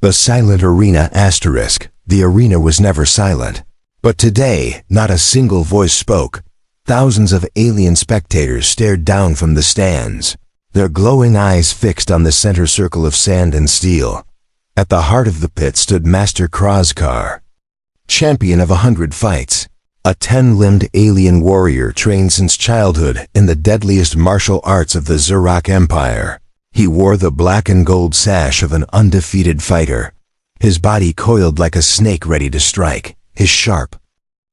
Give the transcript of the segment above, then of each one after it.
The silent arena asterisk. The arena was never silent. But today, not a single voice spoke. Thousands of alien spectators stared down from the stands, their glowing eyes fixed on the center circle of sand and steel. At the heart of the pit stood Master Krozkar, champion of 100 fights, a 10-limbed alien warrior trained since childhood in the deadliest martial arts of the Zurach Empire. He wore the black and gold sash of an undefeated fighter, his body coiled like a snake ready to strike, his sharp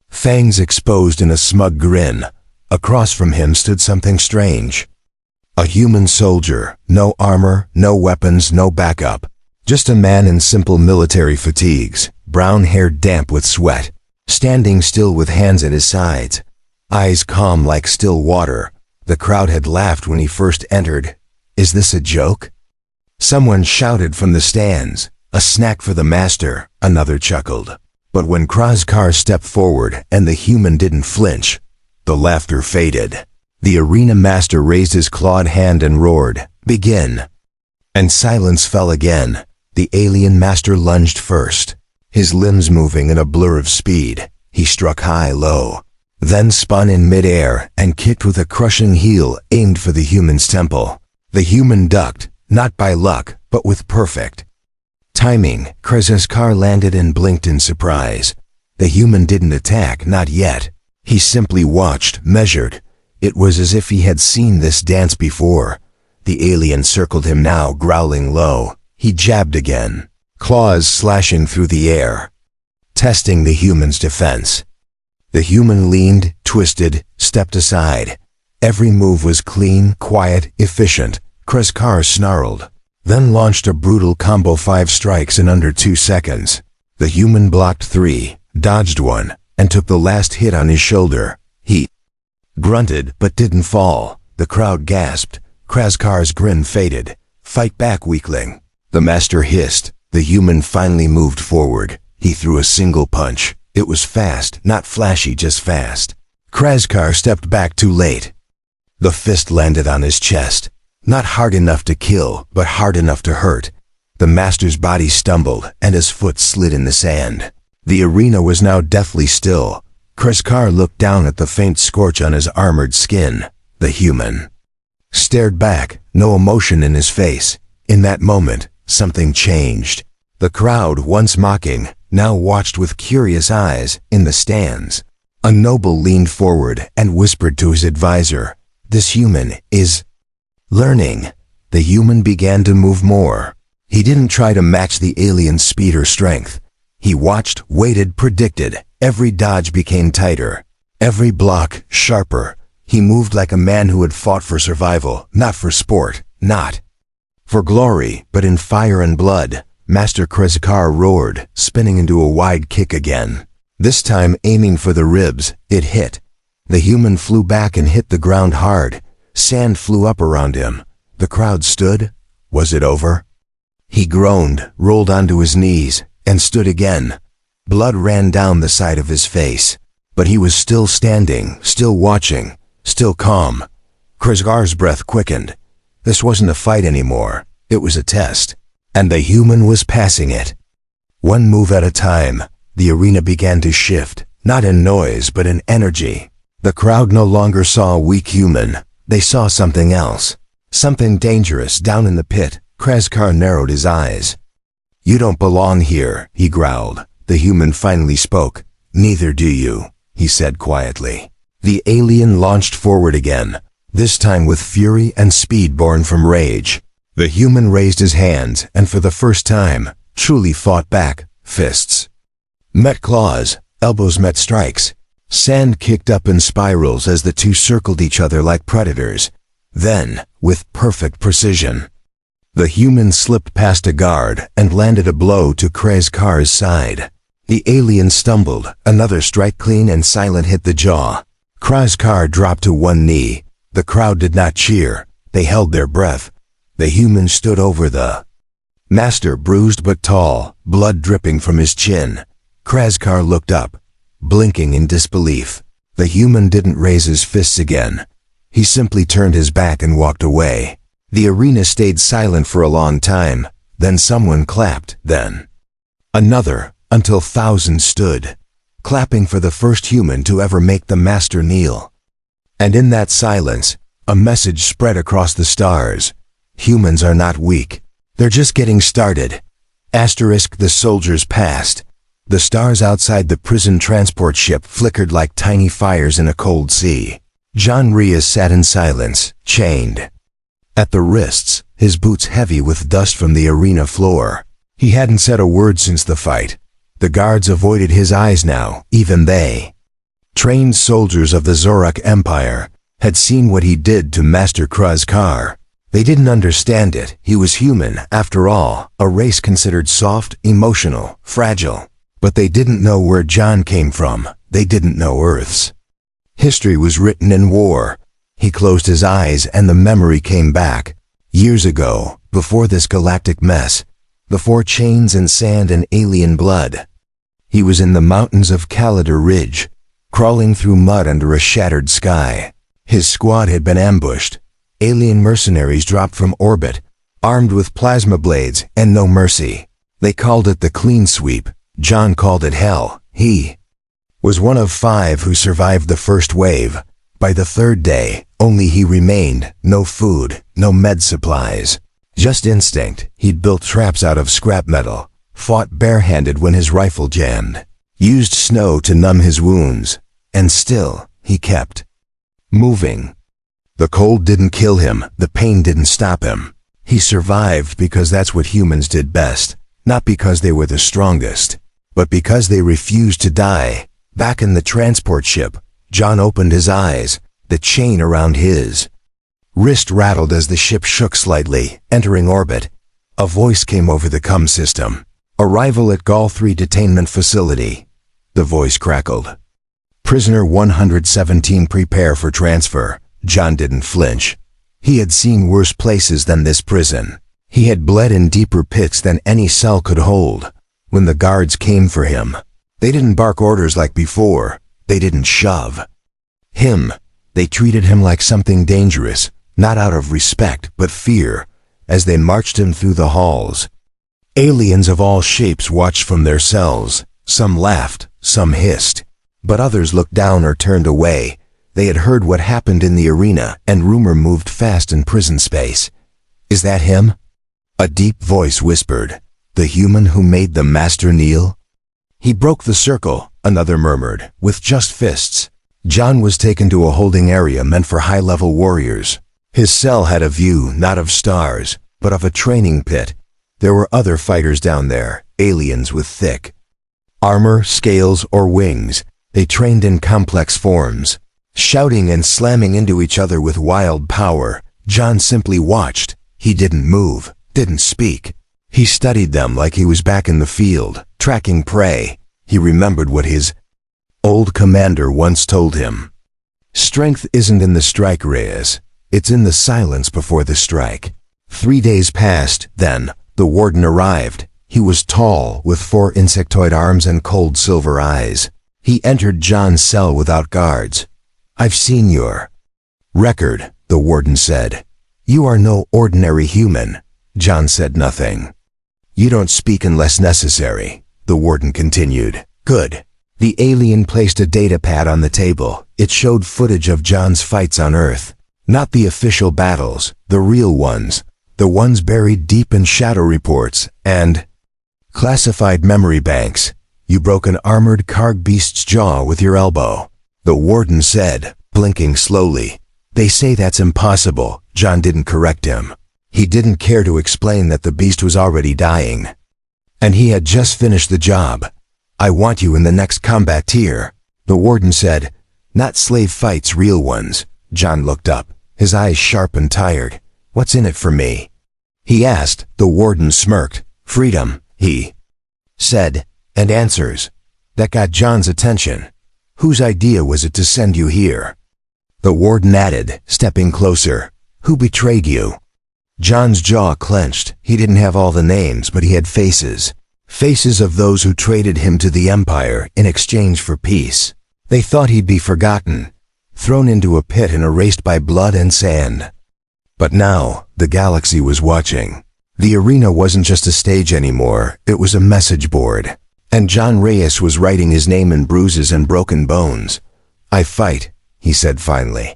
fangs exposed in a smug grin. Across from him stood something strange. A human soldier, no armor, no weapons, no backup. Just a man in simple military fatigues, brown hair damp with sweat, standing still with hands at his sides, eyes calm like still water. The crowd had laughed when he first entered. Is this a joke? Someone shouted from the stands, a snack for the master. Another chuckled. But when Krozkar stepped forward and the human didn't flinch, the laughter faded. The arena master raised his clawed hand and roared, "Begin!" And silence fell again. The alien master lunged first, his limbs moving in a blur of speed. He struck high, low, then spun in midair and kicked with a crushing heel aimed for the human's temple. The human ducked, not by luck, but with perfect timing. Krozkar landed and blinked in surprise. The human didn't attack, not yet. He simply watched, measured. It was as if he had seen this dance before. The alien circled him now, growling low. He jabbed again, claws slashing through the air, testing the human's defense. The human leaned, twisted, stepped aside. Every move was clean, quiet, efficient. Krozkar snarled, then launched a brutal combo, 5 strikes in under 2 seconds. The human blocked 3, dodged 1, and took the last hit on his shoulder. He grunted but didn't fall. The crowd gasped. Krozkar's grin faded. "Fight back, weakling," the master hissed. The human finally moved forward. He threw a single punch. It was fast, not flashy, just fast. Krozkar stepped back too late. The fist landed on his chest. Not hard enough to kill, but hard enough to hurt. The master's body stumbled, and his foot slid in the sand. The arena was now deathly still. Krozkar looked down at the faint scorch on his armored skin. The human stared back, no emotion in his face. In that moment, something changed. The crowd, once mocking, now watched with curious eyes. In the stands, a noble leaned forward and whispered to his advisor, "This human is learning." The human began to move more. He didn't try to match the alien's speed or strength. He watched, waited, predicted. Every dodge became tighter, every block sharper. He moved like a man who had fought for survival, not for sport, not for glory, but in fire and blood. Master Krozkar roared, spinning into a wide kick again. This time aiming for the ribs. It hit. The human flew back and hit the ground hard. Sand flew up around him. The crowd stood. Was it over? He groaned, rolled onto his knees, and stood again. Blood ran down the side of his face. But he was still standing, still watching, still calm. Krozkar's breath quickened. This wasn't a fight anymore. It was a test. And the human was passing it. One move at a time, the arena began to shift, not in noise but in energy. The crowd no longer saw a weak human. They saw something else. Something dangerous down in the pit. Krozkar narrowed his eyes. "You don't belong here," he growled. The human finally spoke. "Neither do you," he said quietly. The alien launched forward again, this time with fury and speed born from rage. The human raised his hands and for the first time, truly fought back. Fists met claws, elbows met strikes. Sand kicked up in spirals as the two circled each other like predators. Then, with perfect precision, the human slipped past a guard and landed a blow to Krozkar's side. The alien stumbled, another strike clean and silent hit the jaw. Krozkar dropped to one knee. The crowd did not cheer. They held their breath. The human stood over the master, bruised but tall, blood dripping from his chin. Krozkar looked up, blinking in disbelief. The human didn't raise his fists again. He simply turned his back and walked away. The arena stayed silent for a long time. then someone clapped, then another, until thousands stood, clapping for the first human to ever make the master kneel. And in that silence, a message spread across the stars. Humans are not weak. They're just getting started. Asterisk. The soldiers passed. The stars outside the prison transport ship flickered like tiny fires in a cold sea. John Rias sat in silence, chained. At the wrists, his boots heavy with dust from the arena floor. He hadn't said a word since the fight. The guards avoided his eyes now, even they. Trained soldiers of the Zorak Empire had seen what he did to Master Kruz's car. They didn't understand it. He was human, after all, a race considered soft, emotional, fragile. But they didn't know where John came from. They didn't know Earth's. History was written in war. He closed his eyes and the memory came back. Years ago, before this galactic mess, before chains and sand and alien blood. He was in the mountains of Calidar Ridge, crawling through mud under a shattered sky. His squad had been ambushed. Alien mercenaries dropped from orbit, armed with plasma blades and no mercy. They called it the clean sweep. John called it hell. He was one of 5 who survived the first wave. By the 3rd day, only he remained. No food, no med supplies. Just instinct. He'd built traps out of scrap metal, fought barehanded when his rifle jammed, used snow to numb his wounds, and still, he kept moving. The cold didn't kill him, the pain didn't stop him. He survived because that's what humans did best, not because they were the strongest, but because they refused to die. Back in the transport ship, John opened his eyes, the chain around his wrist rattled as the ship shook slightly, entering orbit. A voice came over the comm system. Arrival at Gal 3 detainment facility. The voice crackled. Prisoner 117, prepare for transfer. John didn't flinch. He had seen worse places than this prison. He had bled in deeper pits than any cell could hold. When the guards came for him, they didn't bark orders like before. They didn't shove him. They treated him like something dangerous, not out of respect but fear, as they marched him through the halls. Aliens of all shapes watched from their cells. Some laughed, some hissed, but others looked down or turned away. They had heard what happened in the arena, and rumor moved fast in prison space. Is that him? A deep voice whispered. The human who made the master kneel? He broke the circle, another murmured, with just fists. John was taken to a holding area meant for high-level warriors. His cell had a view not of stars, but of a training pit. There were other fighters down there, aliens with thick armor, scales, or wings. They trained in complex forms, shouting and slamming into each other with wild power. John simply watched. He didn't move, didn't speak. He studied them like he was back in the field, tracking prey. He remembered what his old commander once told him. Strength isn't in the strike, Reyes. It's in the silence before the strike. 3 days passed, then the warden arrived. He was tall, with 4 insectoid arms and cold silver eyes. He entered John's cell without guards. I've seen your record, the warden said. You are no ordinary human. John said nothing. You don't speak unless necessary, the warden continued. Good. The alien placed a data pad on the table. It showed footage of John's fights on Earth. Not the official battles, the real ones. The ones buried deep in shadow reports and classified memory banks. You broke an armored Karg beast's jaw with your elbow, the warden said, blinking slowly. They say that's impossible. John didn't correct him. He didn't care to explain that the beast was already dying. And he had just finished the job. I want you in the next combat tier, the warden said. Not slave fights, real ones. John looked up, his eyes sharp and tired. What's in it for me? He asked. The warden smirked. Freedom, he said, and answers. That got John's attention. Whose idea was it to send you here? The warden added, stepping closer. Who betrayed you? John's jaw clenched. He didn't have all the names, but he had faces. Faces of those who traded him to the Empire in exchange for peace. They thought he'd be forgotten, thrown into a pit and erased by blood and sand. But now, the galaxy was watching. The arena wasn't just a stage anymore, it was a message board. And John Reyes was writing his name in bruises and broken bones. "I fight," he said finally.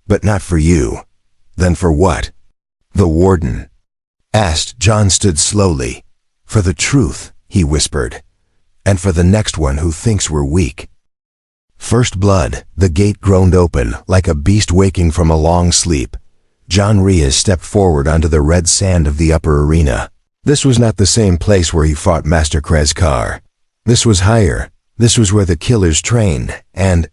"But not for you." "Then for what?" the warden asked. John stood slowly. "For the truth," he whispered. "And for the next one who thinks we're weak." First blood, the gate groaned open like a beast waking from a long sleep. John Reyes stepped forward onto the red sand of the upper arena. This was not the same place where he fought Master Krezkar. This was higher. This was where the killers trained, and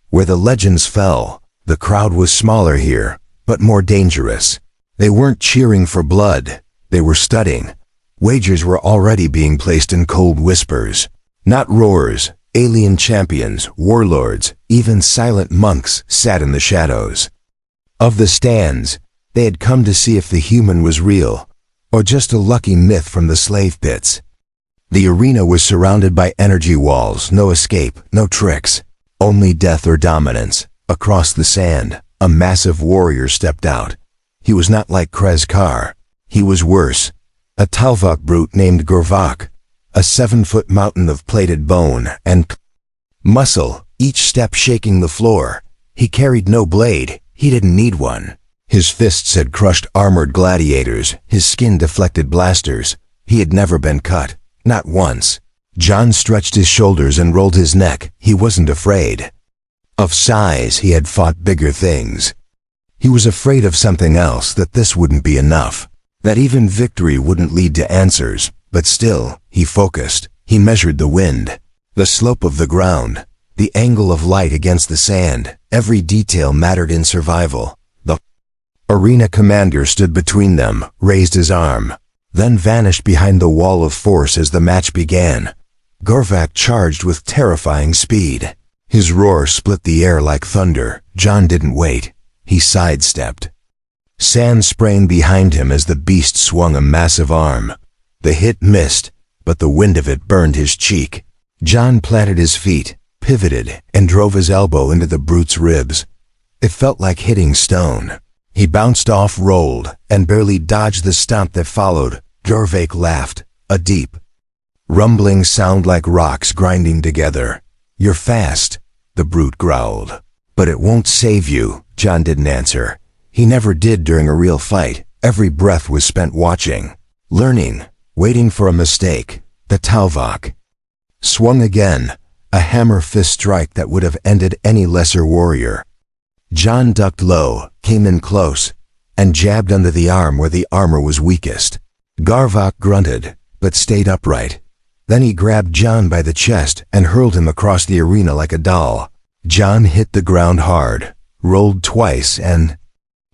where the legends fell. The crowd was smaller here, but more dangerous. They weren't cheering for blood. They were studying. Wagers were already being placed in cold whispers. Not roars. Alien champions, warlords, even silent monks sat in the shadows of the stands. They had come to see if the human was real, or just a lucky myth from the slave pits. The arena was surrounded by energy walls, no escape, no tricks, only death or dominance. Across the sand, a massive warrior stepped out. He was not like Krezkar. He was worse. A Talvok brute named Gorvok, a 7-foot mountain of plated bone and muscle, each step shaking the floor. He carried no blade. He didn't need one. His fists had crushed armored gladiators. His skin deflected blasters. He had never been cut. Not once. John stretched his shoulders and rolled his neck. He wasn't afraid of size. He had fought bigger things. He was afraid of something else, that this wouldn't be enough, that even victory wouldn't lead to answers. But still, he focused. He measured the wind, the slope of the ground, the angle of light against the sand. Every detail mattered in survival. The arena commander stood between them, raised his arm, then vanished behind the wall of force as the match began. Gorvok charged with terrifying speed. His roar split the air like thunder. John didn't wait. He sidestepped. Sand sprayed behind him as the beast swung a massive arm. The hit missed, but the wind of it burned his cheek. John planted his feet, pivoted, and drove his elbow into the brute's ribs. It felt like hitting stone. He bounced off, rolled, and barely dodged the stomp that followed. Gorvok laughed, a deep, rumbling sound like rocks grinding together. "You're fast," the brute growled. "But it won't save you." John didn't answer. He never did during a real fight. Every breath was spent watching, learning, waiting for a mistake. The Talvok swung again, a hammer fist strike that would have ended any lesser warrior. John ducked low, came in close, and jabbed under the arm where the armor was weakest. Gorvok grunted, but stayed upright. Then he grabbed John by the chest and hurled him across the arena like a doll. John hit the ground hard, rolled twice, and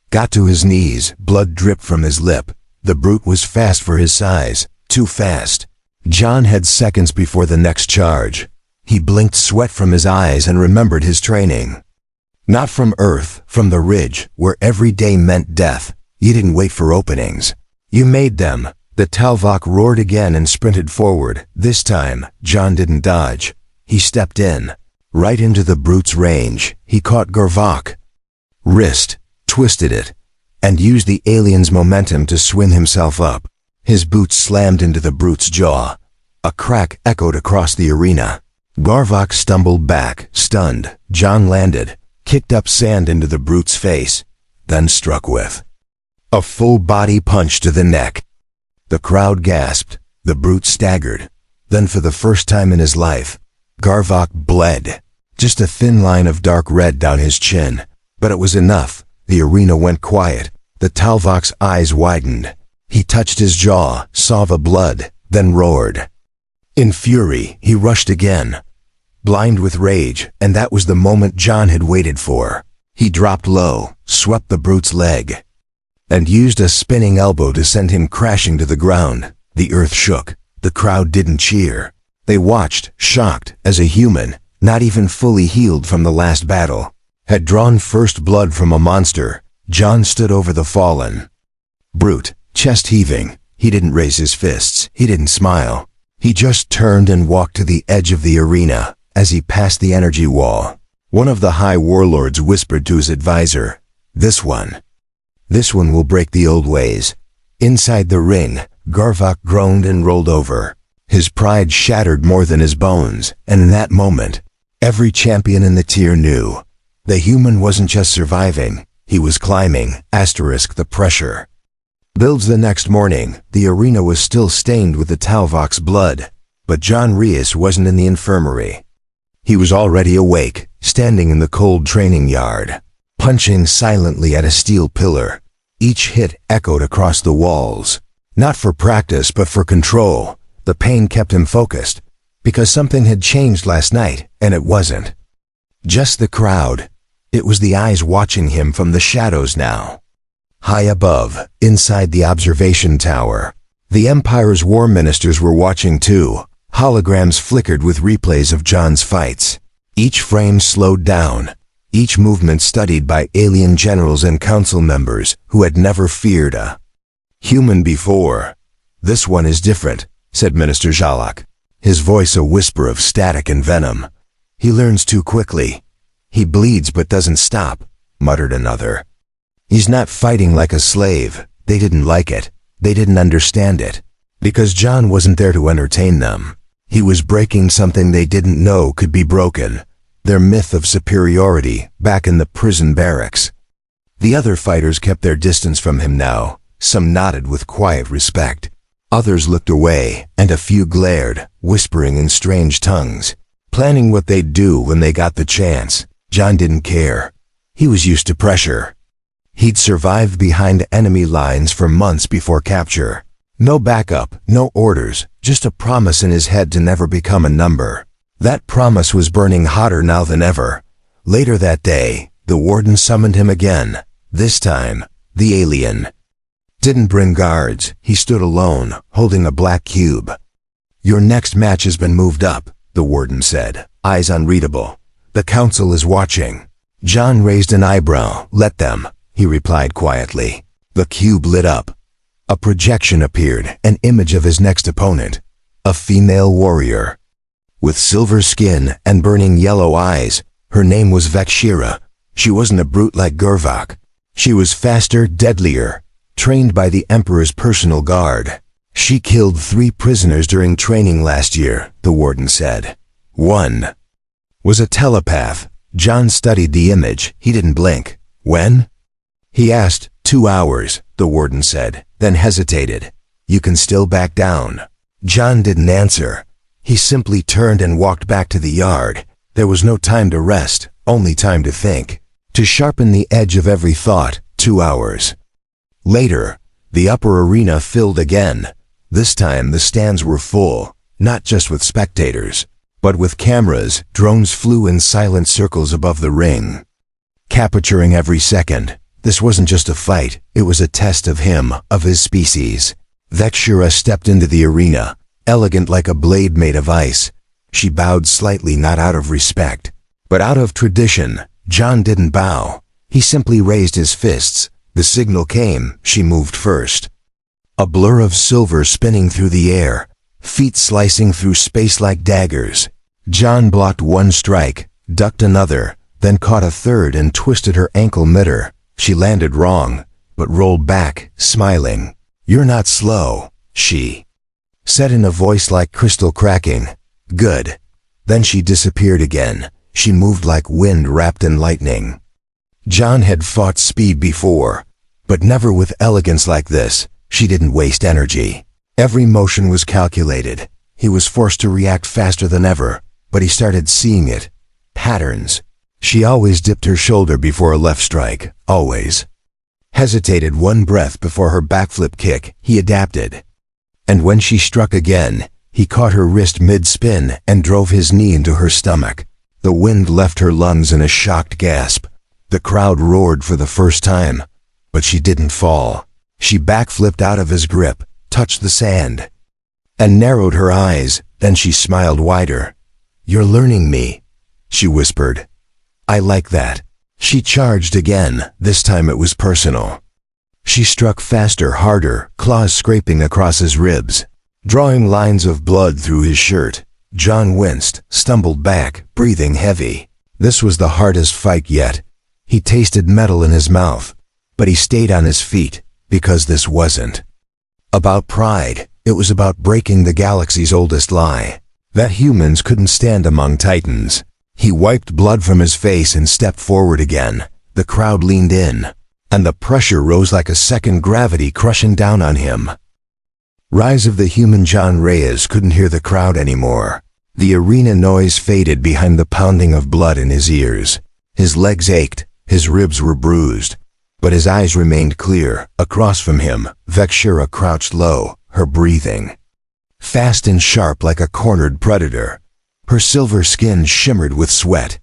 got to his knees. Blood dripped from his lip. The brute was fast for his size, too fast. John had seconds before the next charge. He blinked sweat from his eyes and remembered his training. Not from Earth, from the ridge, where every day meant death. You didn't wait for openings. You made them. The Talvok roared again and sprinted forward. This time, John didn't dodge. He stepped in, right into the brute's range. He caught Gorvok wrist, twisted it, and used the alien's momentum to swing himself up. His boots slammed into the brute's jaw. A crack echoed across the arena. Gorvok stumbled back, stunned. John landed, kicked up sand into the brute's face, then struck with a full-body punch to the neck. The crowd gasped. The brute staggered. Then for the first time in his life, Gorvok bled. Just a thin line of dark red down his chin. But it was enough. The arena went quiet. The Talvok's eyes widened. He touched his jaw, saw the blood, then roared. In fury, he rushed again, blind with rage, and that was the moment John had waited for. He dropped low, swept the brute's leg, and used a spinning elbow to send him crashing to the ground. The earth shook. The crowd didn't cheer. They watched, shocked, as a human, not even fully healed from the last battle, had drawn first blood from a monster. John stood over the fallen brute, chest heaving. He didn't raise his fists. He didn't smile. He just turned and walked to the edge of the arena. As he passed the energy wall, one of the high warlords whispered to his advisor, This one will break the old ways. Inside the ring, Garvok groaned and rolled over. His pride shattered more than his bones, and in that moment, every champion in the tier knew. The human wasn't just surviving, he was climbing, the pressure. Builds the next morning, the arena was still stained with the Talvok's blood, but John Reyes wasn't in the infirmary. He was already awake, standing in the cold training yard, punching silently at a steel pillar. Each hit echoed across the walls. Not for practice, but for control. The pain kept him focused, because something had changed last night, and it wasn't just the crowd. It was the eyes watching him from the shadows now. High above, inside the observation tower, the Empire's war ministers were watching too. Holograms flickered with replays of John's fights. Each frame slowed down, each movement studied by alien generals and council members who had never feared a human before. "This one is different," said Minister Jalak, his voice a whisper of static and venom. "He learns too quickly. He bleeds but doesn't stop," muttered another. "He's not fighting like a slave." They didn't like it. They didn't understand it. Because John wasn't there to entertain them. He was breaking something they didn't know could be broken. Their myth of superiority back in the prison barracks. The other fighters kept their distance from him now. Some nodded with quiet respect. Others looked away, and a few glared, whispering in strange tongues, planning what they'd do when they got the chance. John didn't care. He was used to pressure. He'd survived behind enemy lines for months before capture. No backup, no orders, just a promise in his head to never become a number. That promise was burning hotter now than ever. Later that day, the warden summoned him again. This time, the alien didn't bring guards. He stood alone, holding a black cube. "Your next match has been moved up," the warden said, eyes unreadable. "The council is watching." John raised an eyebrow. "Let them," he replied quietly. The cube lit up. A projection appeared, an image of his next opponent. A female warrior. With silver skin and burning yellow eyes, her name was Vekshira. She wasn't a brute like Garvok. She was faster, deadlier, trained by the Emperor's personal guard. "She killed 3 prisoners during training last year," the warden said. "One was a telepath." John studied the image. He didn't blink. "When?" he asked. 2 hours, the warden said, then hesitated. "You can still back down." John didn't answer. He simply turned and walked back to the yard. There was no time to rest, only time to think. To sharpen the edge of every thought. 2 hours. Later, the upper arena filled again. This time the stands were full, not just with spectators, but with cameras. Drones flew in silent circles above the ring, capturing every second. This wasn't just a fight, it was a test of him, of his species. Vekshira stepped into the arena, elegant like a blade made of ice. She bowed slightly, not out of respect, but out of tradition. John didn't bow. He simply raised his fists. The signal came. She moved first. A blur of silver spinning through the air, feet slicing through space like daggers. John blocked one strike, ducked another, then caught a third and twisted her ankle mid-her. She landed wrong, but rolled back, smiling. "You're not slow," she said in a voice like crystal cracking. "Good." Then she disappeared again. She moved like wind wrapped in lightning. John had fought speed before, but never with elegance like this. She didn't waste energy. Every motion was calculated. He was forced to react faster than ever, but he started seeing it. Patterns. She always dipped her shoulder before a left strike, always. Hesitated one breath before her backflip kick. He adapted. And when she struck again, he caught her wrist mid-spin and drove his knee into her stomach. The wind left her lungs in a shocked gasp. The crowd roared for the first time, but she didn't fall. She backflipped out of his grip, touched the sand, and narrowed her eyes. Then she smiled wider. "You're learning me," she whispered. "I like that." She charged again. This time it was personal. She struck faster, harder, claws scraping across his ribs, drawing lines of blood through his shirt. John winced, stumbled back, breathing heavy. This was the hardest fight yet. He tasted metal in his mouth, but he stayed on his feet, because this wasn't About pride, it was about breaking the galaxy's oldest lie, that humans couldn't stand among titans. He wiped blood from his face and stepped forward again. The crowd leaned in, and the pressure rose like a second gravity crushing down on him. Rise of the human. John Reyes couldn't hear the crowd anymore. The arena noise faded behind the pounding of blood in his ears. His legs ached, his ribs were bruised, but his eyes remained clear. Across from him, Vectura crouched low, her breathing fast and sharp like a cornered predator. Her silver skin shimmered with sweat,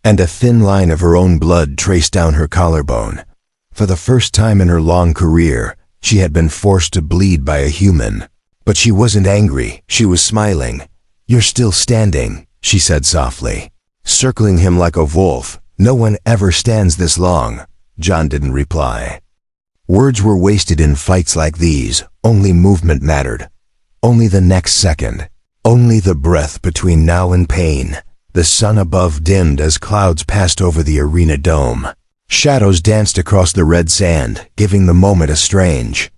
and a thin line of her own blood traced down her collarbone. For the first time in her long career, she had been forced to bleed by a human. But she wasn't angry, she was smiling. "You're still standing," she said softly, circling him like a wolf. "No one ever stands this long." John didn't reply. Words were wasted in fights like these. Only movement mattered. Only the next second. Only the breath between now and pain. The sun above dimmed as clouds passed over the arena dome. Shadows danced across the red sand, giving the moment a strange,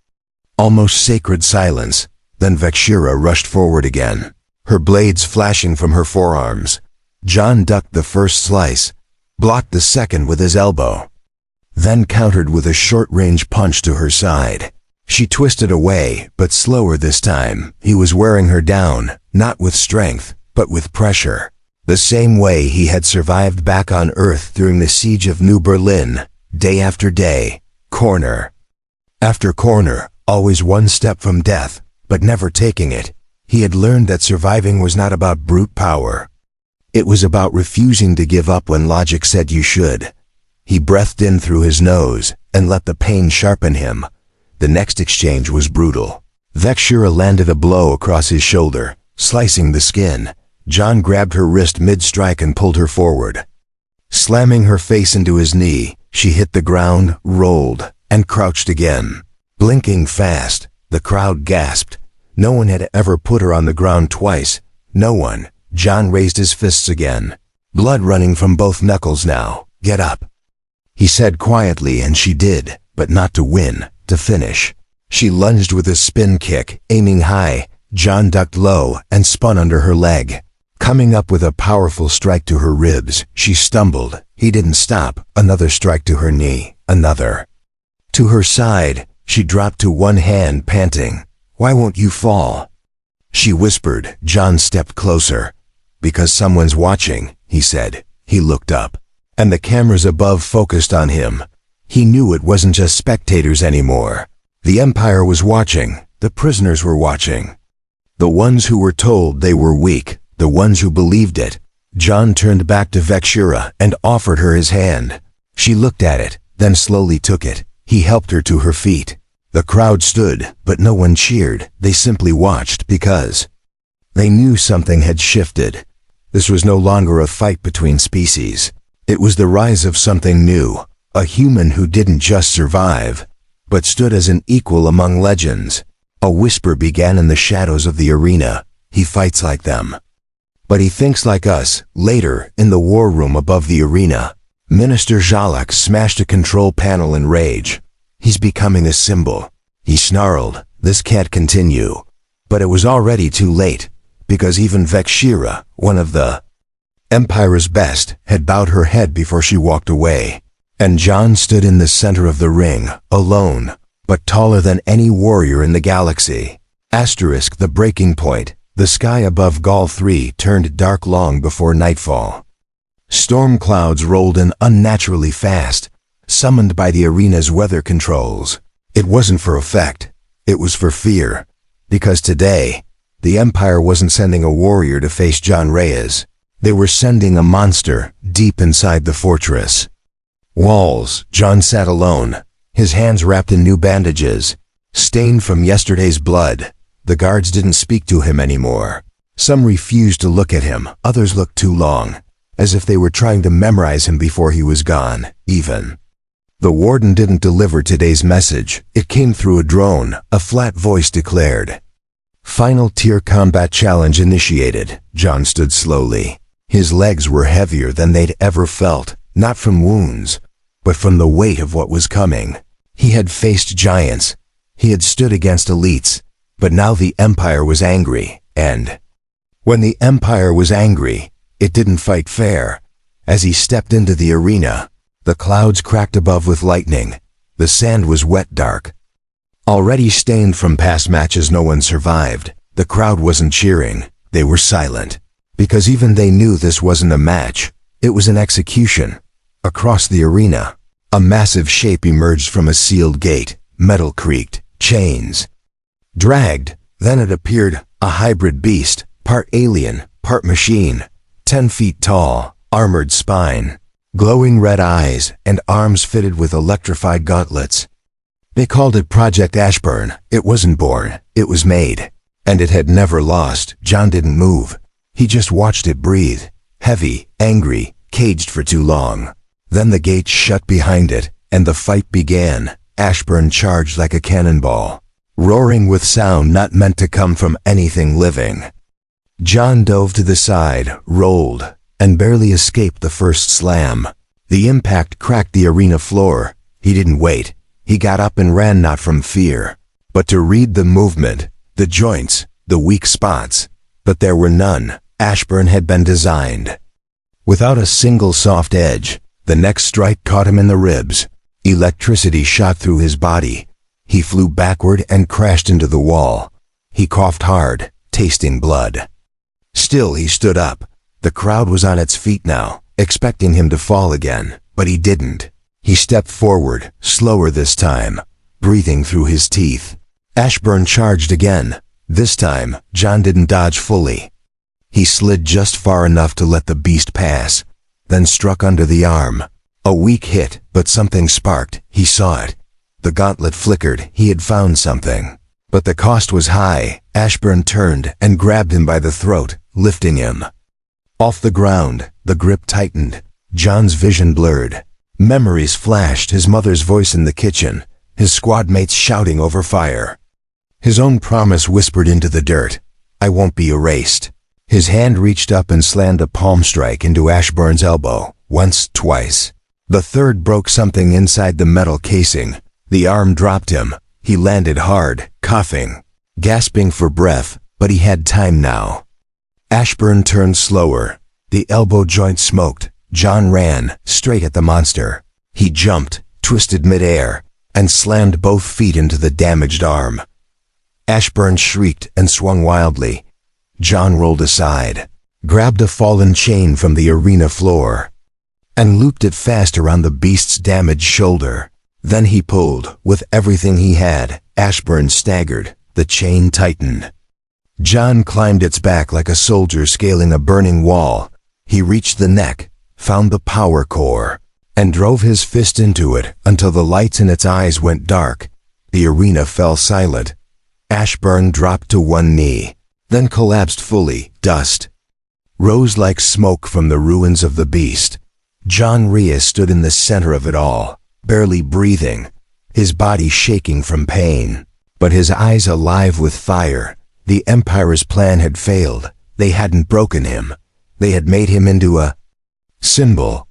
almost sacred silence. Then Vectura rushed forward again, her blades flashing from her forearms. John ducked the first slice, blocked the second with his elbow, then countered with a short-range punch to her side. She twisted away, but slower this time. He was wearing her down, not with strength, but with pressure. The same way he had survived back on Earth during the siege of New Berlin, day after day, corner after corner, always one step from death, but never taking it. He had learned that surviving was not about brute power. It was about refusing to give up when logic said you should. He breathed in through his nose and let the pain sharpen him. The next exchange was brutal. Vectura landed a blow across his shoulder, slicing the skin. John grabbed her wrist mid-strike and pulled her forward. Slamming her face into his knee, she hit the ground, rolled, and crouched again. Blinking fast, the crowd gasped. No one had ever put her on the ground twice. No one. John raised his fists again, blood running from both knuckles now. "Get up," he said quietly, and she did, but not to win, to finish. She lunged with a spin kick, aiming high. John ducked low and spun under her leg, coming up with a powerful strike to her ribs. She stumbled. He didn't stop. Another strike to her knee, another. To her side, she dropped to one hand, panting. "Why won't you fall?" she whispered. John stepped closer. "Because someone's watching," he said. He looked up, and the cameras above focused on him. He knew it wasn't just spectators anymore. The Empire was watching. The prisoners were watching. The ones who were told they were weak, the ones who believed it. John turned back to Vectura and offered her his hand. She looked at it, then slowly took it. He helped her to her feet. The crowd stood, but no one cheered. They simply watched because they knew something had shifted. This was no longer a fight between species. It was the rise of something new, a human who didn't just survive, but stood as an equal among legends. A whisper began in the shadows of the arena. "He fights like them, but he thinks like us." Later, in the war room above the arena, Minister Jalak smashed a control panel in rage. "He's becoming a symbol," he snarled. "This can't continue." But it was already too late, because even Vectura, one of the Empire's best, had bowed her head before she walked away. And John stood in the center of the ring, alone, but taller than any warrior in the galaxy. The breaking point. The sky above Gaul 3 turned dark long before nightfall. Storm clouds rolled in unnaturally fast, summoned by the arena's weather controls. It wasn't for effect. It was for fear. Because today, the Empire wasn't sending a warrior to face John Reyes. They were sending a monster deep inside the fortress walls. John sat alone, his hands wrapped in new bandages, stained from yesterday's blood. The guards didn't speak to him anymore. Some refused to look at him, others looked too long, as if they were trying to memorize him before he was gone. Even the warden didn't deliver today's message. It came through a drone. A flat voice declared, "Final tier combat challenge initiated." John stood slowly. His legs were heavier than they'd ever felt, not from wounds, but from the weight of what was coming. He had faced giants. He had stood against elites, but now the Empire was angry, and when the Empire was angry, it didn't fight fair. As he stepped into the arena, the clouds cracked above with lightning. The sand was wet dark. Already stained from past matches no one survived. The crowd wasn't cheering. They were silent. Because even they knew this wasn't a match. It was an execution. Across the arena, a massive shape emerged from a sealed gate. Metal creaked. Chains dragged. Then it appeared, a hybrid beast, part alien, part machine, 10 feet tall, armored spine, glowing red eyes, and arms fitted with electrified gauntlets. They called it Project Ashburn. It wasn't born, it was made. And it had never lost. John didn't move. He just watched it breathe. Heavy, angry, caged for too long. Then the gate shut behind it, and the fight began. Ashburn charged like a cannonball, roaring with sound not meant to come from anything living. John dove to the side, rolled, and barely escaped the first slam. The impact cracked the arena floor. He didn't wait. He got up and ran, not from fear, but to read the movement, the joints, the weak spots. But there were none. Ashburn had been designed without a single soft edge. The next strike caught him in the ribs. Electricity shot through his body. He flew backward and crashed into the wall. He coughed hard, tasting blood. Still he stood up. The crowd was on its feet now, expecting him to fall again, but he didn't. He stepped forward, slower this time, breathing through his teeth. Ashburn charged again. This time, John didn't dodge fully. He slid just far enough to let the beast pass, then struck under the arm. A weak hit, but something sparked. He saw it. The gauntlet flickered. He had found something. But the cost was high. Ashburn turned and grabbed him by the throat, lifting him off the ground. The grip tightened. John's vision blurred. Memories flashed, his mother's voice in the kitchen, his squad mates shouting over fire. His own promise whispered into the dirt. I won't be erased. His hand reached up and slammed a palm strike into Ashburn's elbow. Once, twice. The third broke something inside the metal casing. The arm dropped him. He landed hard, coughing, gasping for breath, but he had time now. Ashburn turned slower. The elbow joint smoked. John ran, straight at the monster. He jumped, twisted midair, and slammed both feet into the damaged arm. Ashburn shrieked and swung wildly. John rolled aside, grabbed a fallen chain from the arena floor, and looped it fast around the beast's damaged shoulder. Then he pulled, with everything he had. Ashburn staggered. The chain tightened. John climbed its back like a soldier scaling a burning wall. He reached the neck, found the power core, and drove his fist into it until the lights in its eyes went dark. The arena fell silent. Ashburn dropped to one knee, then collapsed fully. Dust rose like smoke from the ruins of the beast. John Rhea stood in the center of it all, barely breathing, his body shaking from pain, but his eyes alive with fire. The Empire's plan had failed. They hadn't broken him. They had made him into a symbol,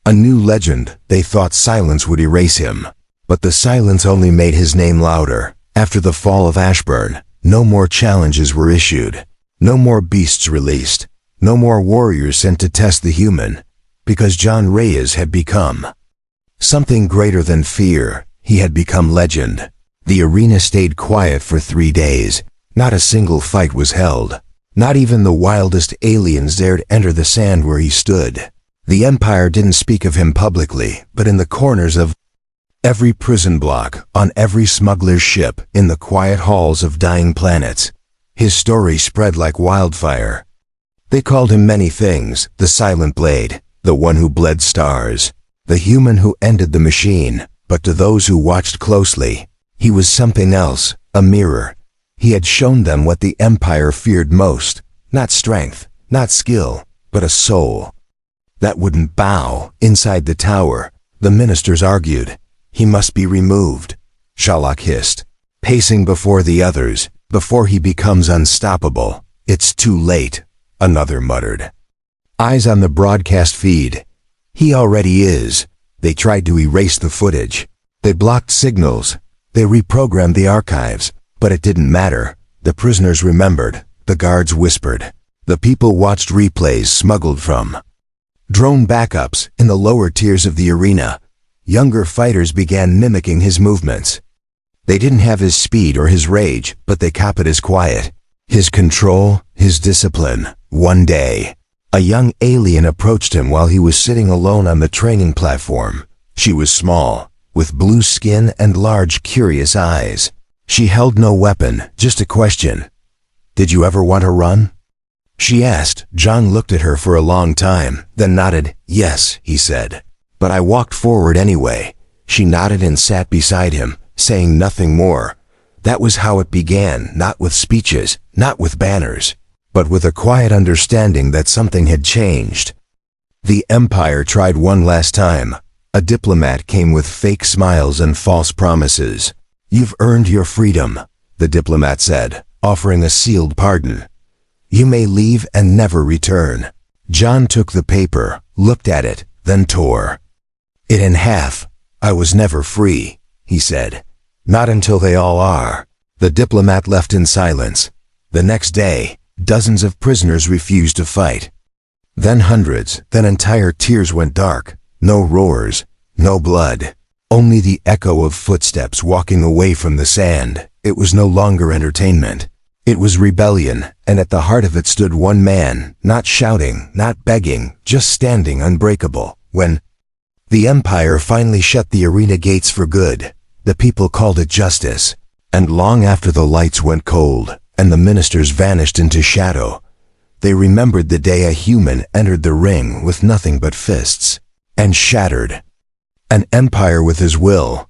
a new legend. They thought silence would erase him, but the silence only made his name louder. After the fall of Ashburn, no more challenges were issued, no more beasts released, no more warriors sent to test the human, because John Reyes had become something greater than fear. He had become legend. The arena stayed quiet for 3 days. Not a single fight was held. Not even the wildest aliens dared enter the sand where he stood. The Empire didn't speak of him publicly, but in the corners of every prison block, on every smuggler's ship, in the quiet halls of dying planets, his story spread like wildfire. They called him many things: the Silent Blade, the one who bled stars, the human who ended the machine. But to those who watched closely, he was something else, a mirror. He had shown them what the Empire feared most: not strength, not skill, but a soul that wouldn't bow. Inside the tower, the ministers argued. He must be removed, Sherlock hissed, pacing before the others. Before he becomes unstoppable. It's too late, another muttered. Eyes on the broadcast feed. He already is. They tried to erase the footage. They blocked signals. They reprogrammed the archives, but it didn't matter. The prisoners remembered, the guards whispered. The people watched replays smuggled from drone backups in the lower tiers of the arena. Younger fighters began mimicking his movements. They didn't have his speed or his rage, but they copied his quiet, his control, his discipline. One day, a young alien approached him while he was sitting alone on the training platform. She was small, with blue skin and large, curious eyes. She held no weapon, just a question. "Did you ever want to run?" she asked. John looked at her for a long time, then nodded. "Yes," he said. "But I walked forward anyway." She nodded and sat beside him, saying nothing more. That was how it began, not with speeches, not with banners, but with a quiet understanding that something had changed. The Empire tried one last time. A diplomat came with fake smiles and false promises. "You've earned your freedom," the diplomat said, offering a sealed pardon. "You may leave and never return." John took the paper, looked at it, then tore it in half. "I was never free," he said. "Not until they all are." The diplomat left in silence. The next day, dozens of prisoners refused to fight. Then hundreds, then entire tiers went dark. No roars, no blood, only the echo of footsteps walking away from the sand. It was no longer entertainment. It was rebellion, and at the heart of it stood one man, not shouting, not begging, just standing unbreakable. When the Empire finally shut the arena gates for good, the people called it justice. And long after the lights went cold, and the ministers vanished into shadow, they remembered the day a human entered the ring with nothing but fists, and shattered an empire with his will.